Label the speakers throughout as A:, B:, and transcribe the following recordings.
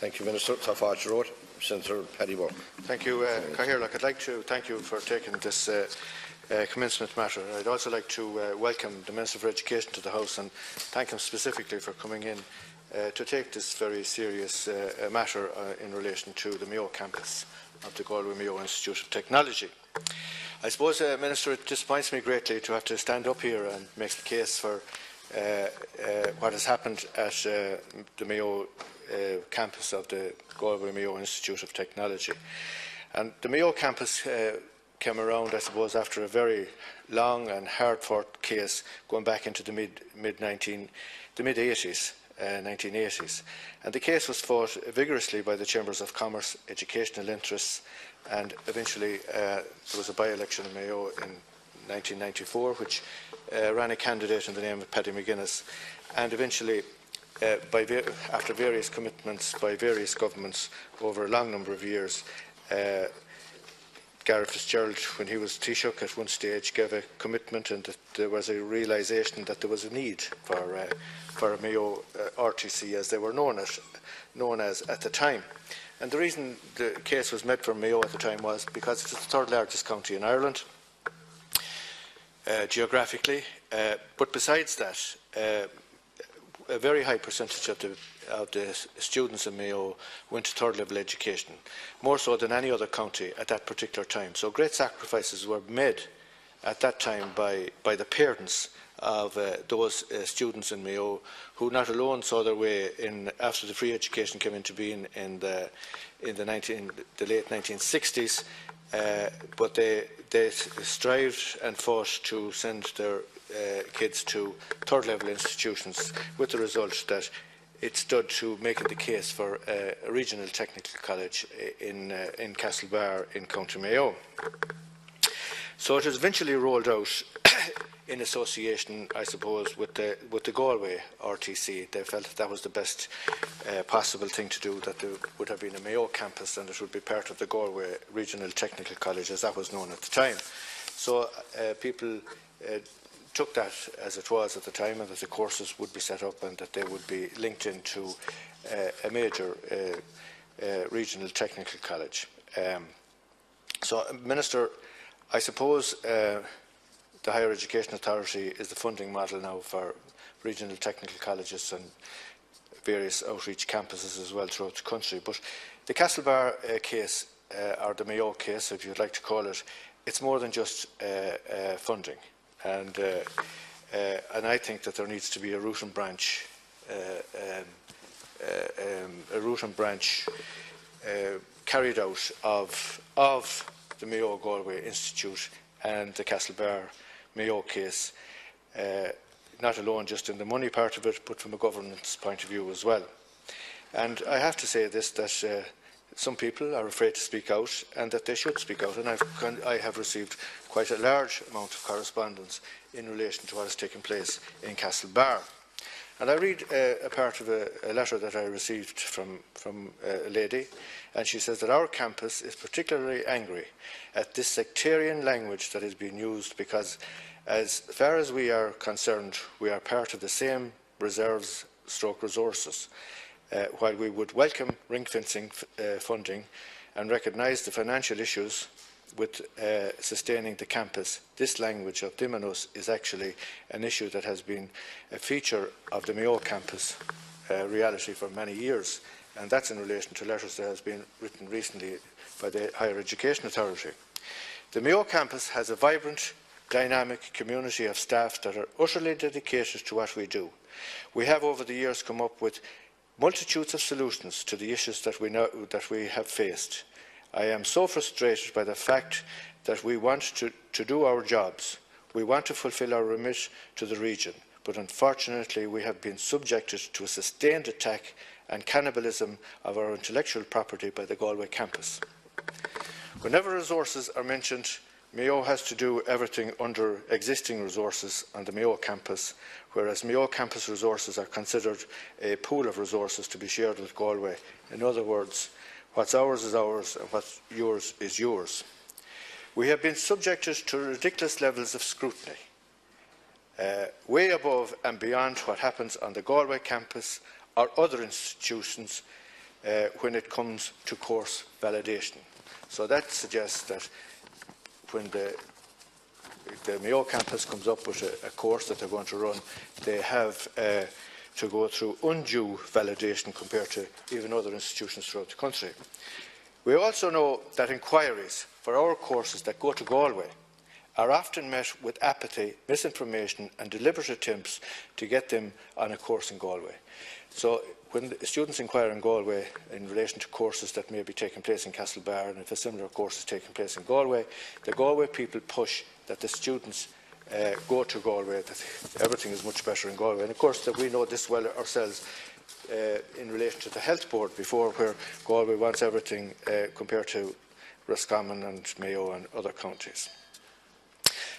A: Thank you, Minister. Taoiseach Road, Senator Paddy Burke.
B: Thank you, Cathaoirleach. I'd like to thank you for taking this commencement matter. I'd also like to welcome the Minister for Education to the House and thank him specifically for coming in to take this very serious matter in relation to the Mayo campus of the Galway Mayo Institute of Technology. I suppose, Minister, it disappoints me greatly to have to stand up here and make the case for what has happened at the Mayo campus of the Galway Mayo Institute of Technology. And the Mayo campus came around, I suppose, after a very long and hard-fought case going back into the mid-80s, 1980s. And the case was fought vigorously by the Chambers of Commerce, educational interests, and eventually there was a by-election in Mayo in 1994, which ran a candidate in the name of Paddy McGuinness, and eventually, after various commitments by various governments over a long number of years, Gareth Fitzgerald, when he was Taoiseach at one stage, gave a commitment, and that there was a realisation that there was a need for a Mayo RTC, as they were known as at the time. And the reason the case was made for Mayo at the time was because it's the third largest county in Ireland, geographically, but besides that, a very high percentage of the students in Mayo went to third level education, more so than any other county at that particular time. So great sacrifices were made at that time by the parents of those students in Mayo, who not alone saw their way in after the free education came into being in the late 1960s, but they strived and fought to send their kids to third level institutions, with the result that it stood to making the case for a regional technical college in Castlebar in County Mayo. So it was eventually rolled out in association, I suppose, with the Galway RTC. They felt that was the best possible thing to do, that there would have been a Mayo campus and it would be part of the Galway Regional Technical College, as that was known at the time. So people took that as it was at the time, and that the courses would be set up and that they would be linked into a major regional technical college. So, Minister, I suppose the Higher Education Authority is the funding model now for regional technical colleges and various outreach campuses as well throughout the country. But the Castlebar case, or the Mayo case, if you'd like to call it, it's more than just funding. And I think that there needs to be a root and branch, carried out of the Mayo Galway Institute and the Castlebar Mayo case, not alone just in the money part of it, but from a governance point of view as well. And I have to say this, that some people are afraid to speak out, and that they should speak out. And I have received quite a large amount of correspondence in relation to what has taken place in Castlebar. And I read a part of a letter that I received from a lady, and she says that our campus is particularly angry at this sectarian language that is being used, because as far as we are concerned, we are part of the same reserves / resources. While we would welcome ring-fencing funding and recognise the financial issues with sustaining the campus, this language of them and us is actually an issue that has been a feature of the Mayo campus reality for many years, and that's in relation to letters that has been written recently by the Higher Education Authority. The Mayo campus has a vibrant, dynamic community of staff that are utterly dedicated to what we do. We have over the years come up with multitudes of solutions to the issues that we have faced. I am so frustrated by the fact that we want to do our jobs. We want to fulfil our remit to the region, but unfortunately we have been subjected to a sustained attack and cannibalism of our intellectual property by the Galway campus. Whenever resources are mentioned, Mayo has to do everything under existing resources on the Mayo campus, whereas Mayo campus resources are considered a pool of resources to be shared with Galway. In other words, what's ours is ours and what's yours is yours. We have been subjected to ridiculous levels of scrutiny, way above and beyond what happens on the Galway campus or other institutions when it comes to course validation. So that suggests that when the Mayo campus comes up with a course that they're going to run, they have to go through undue validation compared to even other institutions throughout the country. We also know that inquiries for our courses that go to Galway are often met with apathy, misinformation and deliberate attempts to get them on a course in Galway. So when the students inquire in Galway in relation to courses that may be taking place in Castlebar, and if a similar course is taking place in Galway, the Galway people push that the students go to Galway, that everything is much better in Galway. And of course that we know this well ourselves in relation to the Health Board before, where Galway wants everything compared to Roscommon and Mayo and other counties.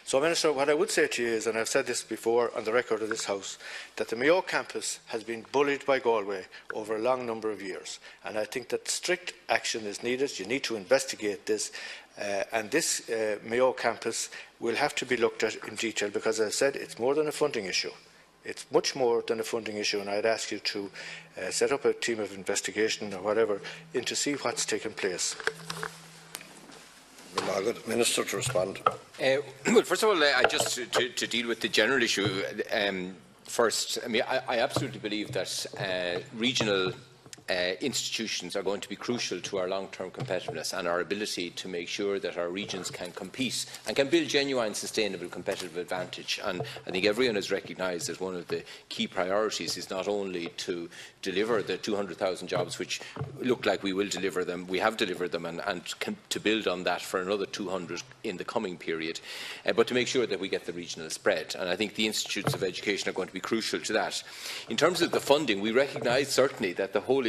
B: So, Minister, what I would say to you is, and I've said this before on the record of this House, that the Mayo campus has been bullied by Galway over a long number of years. And I think that strict action is needed. You need to investigate this. And this Mayo campus will have to be looked at in detail because, as I said, it's more than a funding issue. It's much more than a funding issue, and I'd ask you to set up a team of investigation or whatever to see what's taken place.
A: Minister to respond.
C: Well, first of all, just to deal with the general issue first, I mean, I absolutely believe that regional institutions are going to be crucial to our long-term competitiveness and our ability to make sure that our regions can compete and can build genuine, sustainable competitive advantage. And I think everyone has recognised that one of the key priorities is not only to deliver the 200,000 jobs, which look like we will deliver them, we have delivered them, and to build on that for another 200 in the coming period, but to make sure that we get the regional spread. And I think the institutes of education are going to be crucial to that. In terms of the funding, we recognise certainly that the whole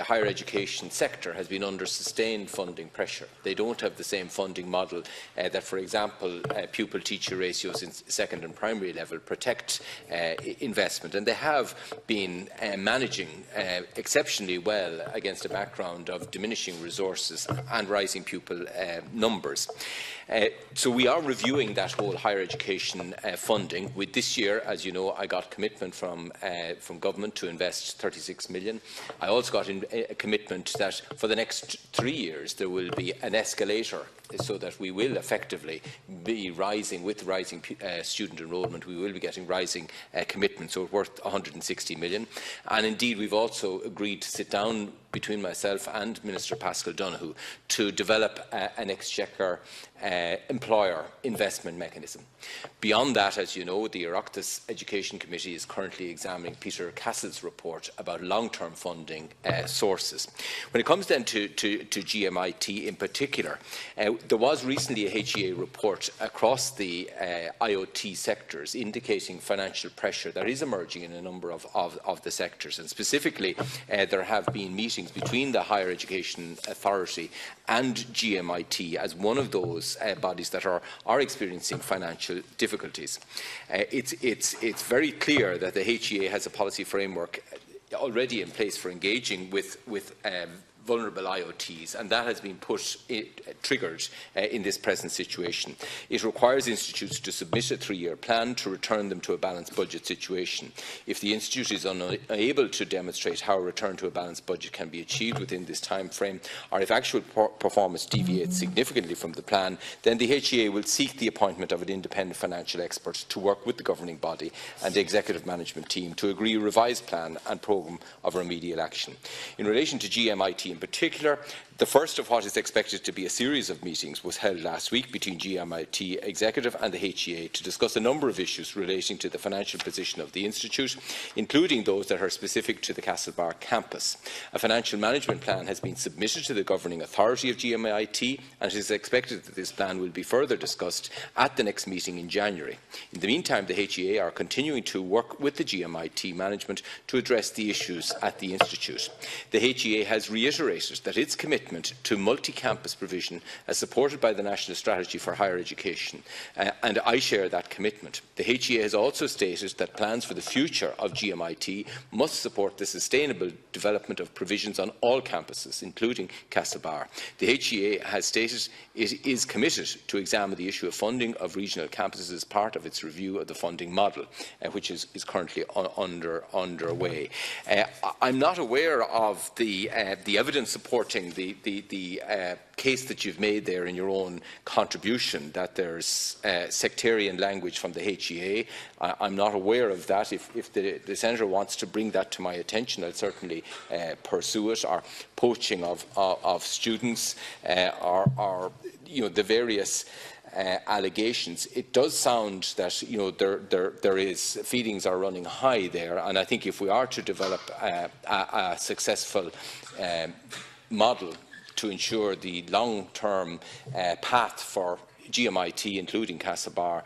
C: higher education sector has been under sustained funding pressure. They don't have the same funding model that, for example, pupil-teacher ratios in second and primary level protect investment, and they have been managing exceptionally well against a background of diminishing resources and rising pupil numbers. So we are reviewing that whole higher education funding. With this year, as you know, I got commitment from government to invest 36 million. I also got a commitment that for the next 3 years there will be an escalator, so that we will effectively be rising with rising student enrolment. We will be getting rising commitments, so it's worth 160 million. And indeed, we've also agreed to sit down between myself and Minister Paschal Donoghue to develop an exchequer employer investment mechanism. Beyond that, as you know, the Oireachtas Education Committee is currently examining Peter Castle's report about long-term funding sources. When it comes then to GMIT in particular, there was recently a HEA report across the IoT sectors indicating financial pressure that is emerging in a number of the sectors, and specifically there have been meetings between the Higher Education Authority and GMIT as one of those bodies that are experiencing financial difficulties. It's very clear that the HEA has a policy framework already in place for engaging with vulnerable IoTs, and that has been triggered in this present situation. It requires institutes to submit a 3-year plan to return them to a balanced budget situation. If the institute is unable to demonstrate how a return to a balanced budget can be achieved within this time frame, or if actual performance deviates significantly from the plan, then the HEA will seek the appointment of an independent financial expert to work with the governing body and the executive management team to agree a revised plan and programme of remedial action. In relation to GMIT in particular, the first of what is expected to be a series of meetings was held last week between GMIT Executive and the HEA to discuss a number of issues relating to the financial position of the Institute, including those that are specific to the Castlebar campus. A financial management plan has been submitted to the governing authority of GMIT, and it is expected that this plan will be further discussed at the next meeting in January. In the meantime, the HEA are continuing to work with the GMIT management to address the issues at the Institute. The HEA has reiterated that its commitment commitment to multi-campus provision as supported by the National Strategy for Higher Education, and I share that commitment. The HEA has also stated that plans for the future of GMIT must support the sustainable development of provisions on all campuses, including Castlebar. The HEA has stated it is committed to examine the issue of funding of regional campuses as part of its review of the funding model, which is currently underway. I'm not aware of the evidence supporting the case that you've made there in your own contribution, that there's sectarian language from the HEA. I'm not aware of that. If the Senator wants to bring that to my attention, I'll certainly pursue it, or poaching of students, or the various allegations. It does sound that there is feelings are running high there, and I think if we are to develop a successful model to ensure the long-term path for GMIT, including Castlebar,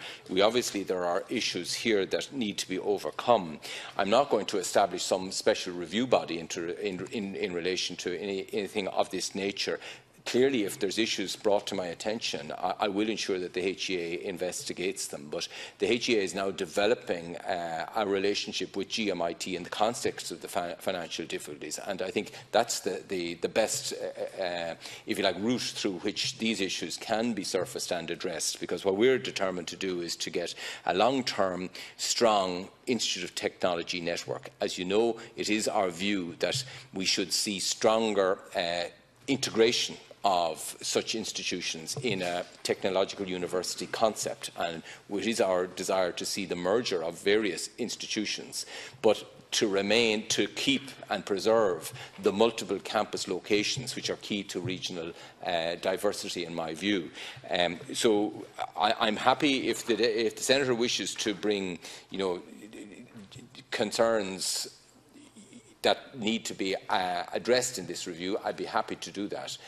C: there are issues here that need to be overcome. I'm not going to establish some special review body in relation to anything of this nature. Clearly, if there's issues brought to my attention, I will ensure that the HEA investigates them. But the HEA is now developing a relationship with GMIT in the context of the financial difficulties, and I think that's the best, if you like, route through which these issues can be surfaced and addressed. Because what we're determined to do is to get a long-term, strong Institute of Technology network. As you know, it is our view that we should see stronger integration of such institutions in a technological university concept, and it is our desire to see the merger of various institutions, but to keep and preserve the multiple campus locations which are key to regional diversity, in my view. So I'm happy if the Senator wishes to bring concerns that need to be addressed in this review. I'd be happy to do that.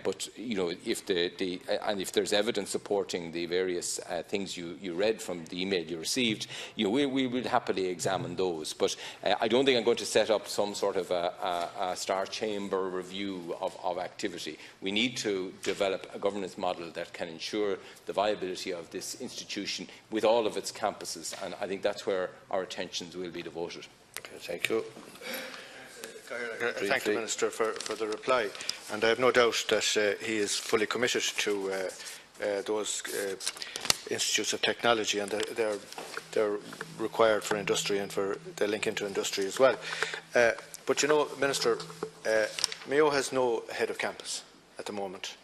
C: But if there's evidence supporting the various things you read from the email you received, we will happily examine those. But I don't think I'm going to set up some sort of a star chamber review of activity. We need to develop a governance model that can ensure the viability of this institution with all of its campuses, and I think that's where our attentions will be devoted.
A: Okay, thank you.
B: Thank you, Minister, for the reply. And I have no doubt that he is fully committed to those institutes of technology, and they're required for industry and for the link into industry as well. But Minister, Mayo has no head of campus at the moment.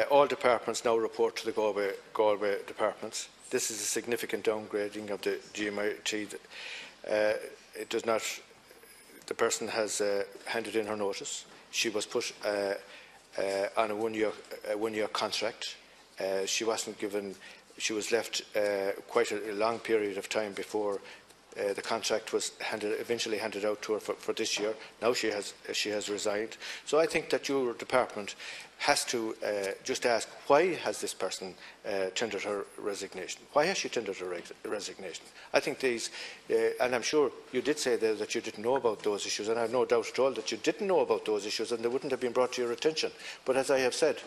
B: All departments now report to the Galway departments. This is a significant downgrading of the GMIT. It does not. The person has handed in her notice. She was put on a one-year contract. She wasn't given. She was left quite a long period of time before the contract was eventually handed out to her for this year. Now she has resigned. So I think that your department has to just ask, why has this person tendered her resignation? Why has she tendered her resignation? I think these, and I'm sure you did say there that you didn't know about those issues, and I have no doubt at all that you didn't know about those issues and they wouldn't have been brought to your attention. But as I have said,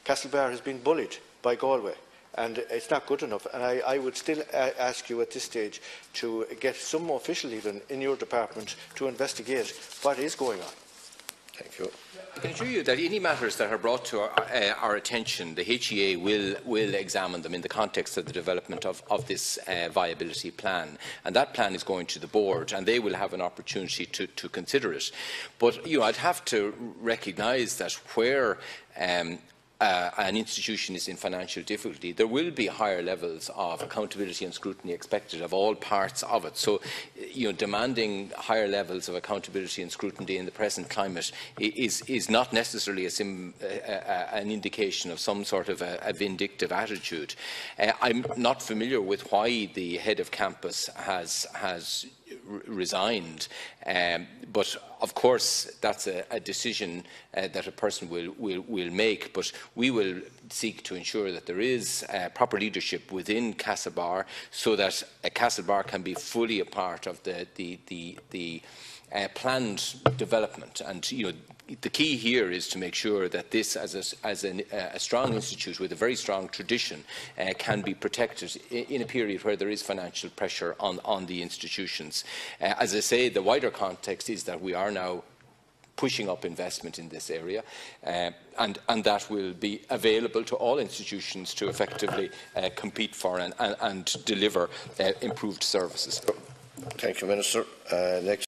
B: Castlebar has been bullied by Galway, and it's not good enough. And I would still ask you at this stage to get some official even in your department to investigate what is going on.
A: Thank you.
C: I can assure you that any matters that are brought to our attention, the HEA will examine them in the context of the development of this viability plan. And that plan is going to the board, and they will have an opportunity to consider it. But I'd have to recognise that where an institution is in financial difficulty, there will be higher levels of accountability and scrutiny expected of all parts of it. So, demanding higher levels of accountability and scrutiny in the present climate is not necessarily an indication of some sort of a vindictive attitude. I'm not familiar with why the head of campus has resigned, but of course that's a decision that a person will make. But we will seek to ensure that there is proper leadership within Castlebar, so that Castlebar can be fully a part of the planned development. And the key here is to make sure that this, as a strong institute with a very strong tradition, can be protected in a period where there is financial pressure on the institutions. As I say, the wider context is that we are now pushing up investment in this area, and that will be available to all institutions to effectively compete for and deliver improved services.
A: Thank you, Minister. Next.